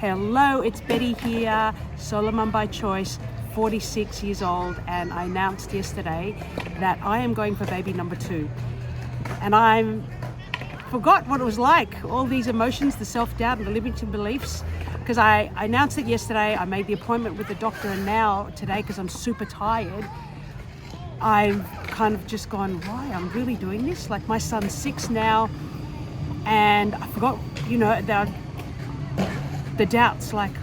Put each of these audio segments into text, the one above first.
Hello, it's Betty here, solo mum by choice, 46 years old, and I announced yesterday that I am going for baby number 2. And I forgot what it was like, all these emotions, the self-doubt and the limiting beliefs, because I announced it yesterday. I made the appointment with the doctor, and now today, because I'm super tired, I've kind of just gone, why? I'm really doing this? Like, my son's 6 now, and I forgot, the doubts, like,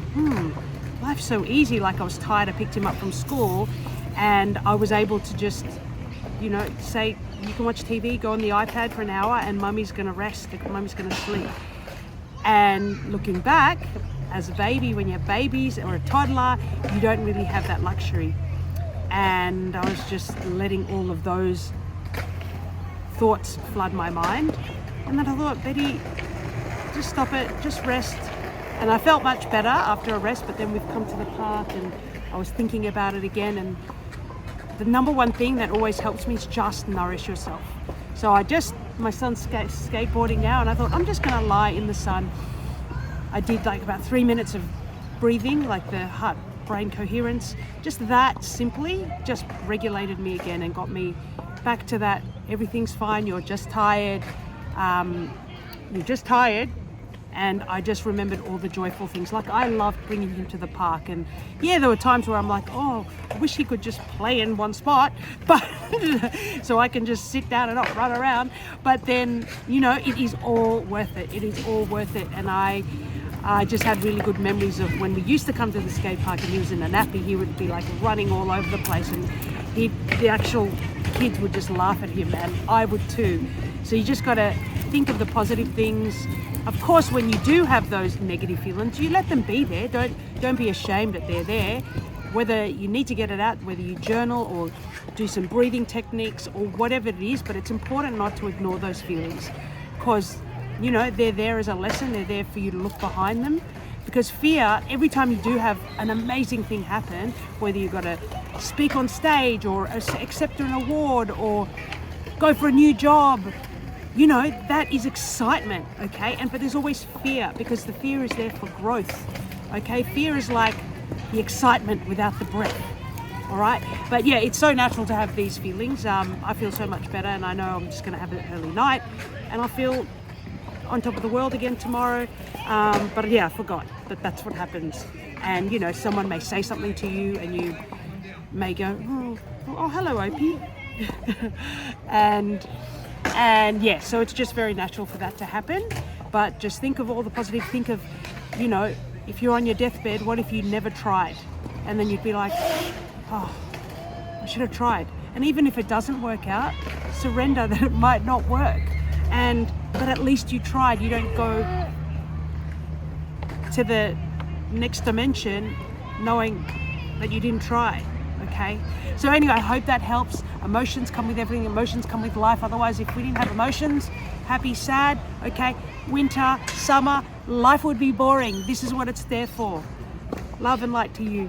life's so easy. Like, I was tired, I picked him up from school, and I was able to just, say, you can watch TV, go on the iPad for an hour, and mummy's gonna rest, mummy's gonna sleep. And looking back, as a baby, when you have babies or a toddler, you don't really have that luxury. And I was just letting all of those thoughts flood my mind. And then I thought, Betty, just stop it, just rest. And I felt much better after a rest, but then we've come to the park and I was thinking about it again. And the number one thing that always helps me is just nourish yourself. So my son's skateboarding now, and I thought, I'm just gonna lie in the sun. I did like about 3 minutes of breathing, like the heart-brain coherence. Just that simply just regulated me again and got me back to that, everything's fine, you're just tired. And I just remembered all the joyful things. Like, I loved bringing him to the park, and yeah, there were times where I'm like, oh, I wish he could just play in one spot, but so I can just sit down and not run around. But then, it is all worth it. It is all worth it. And I just had really good memories of when we used to come to the skate park and he was in a nappy. He would be like running all over the place, and the actual kids would just laugh at him, and I would too. So you just got to think of the positive things. Of course, when you do have those negative feelings, you let them be there. Don't be ashamed that they're there. Whether you need to get it out, whether you journal or do some breathing techniques or whatever it is, but it's important not to ignore those feelings, because they're there as a lesson. They're there for you to look behind them. Because fear, every time you do have an amazing thing happen, whether you've got to speak on stage or accept an award or go for a new job, that is excitement, okay? But there's always fear, because the fear is there for growth, okay? Fear is like the excitement without the breath, all right? But yeah, it's so natural to have these feelings. I feel so much better, and I know I'm just gonna have an early night, and I feel on top of the world again tomorrow. But yeah, I forgot that that's what happens. And someone may say something to you, and you may go, oh hello, Opie. And yeah, so it's just very natural for that to happen. But just think of all the positive. Think of, if you're on your deathbed, what if you never tried? And then you'd be like, oh, I should have tried. And even if it doesn't work out, surrender that it might not work. But at least you tried. You don't go to the next dimension knowing that you didn't try. Okay, so anyway, I hope that helps. Emotions come with everything. Emotions come with life. Otherwise, if we didn't have emotions, happy, sad, okay, winter, summer, life would be boring. This is what it's there for. Love and light to you.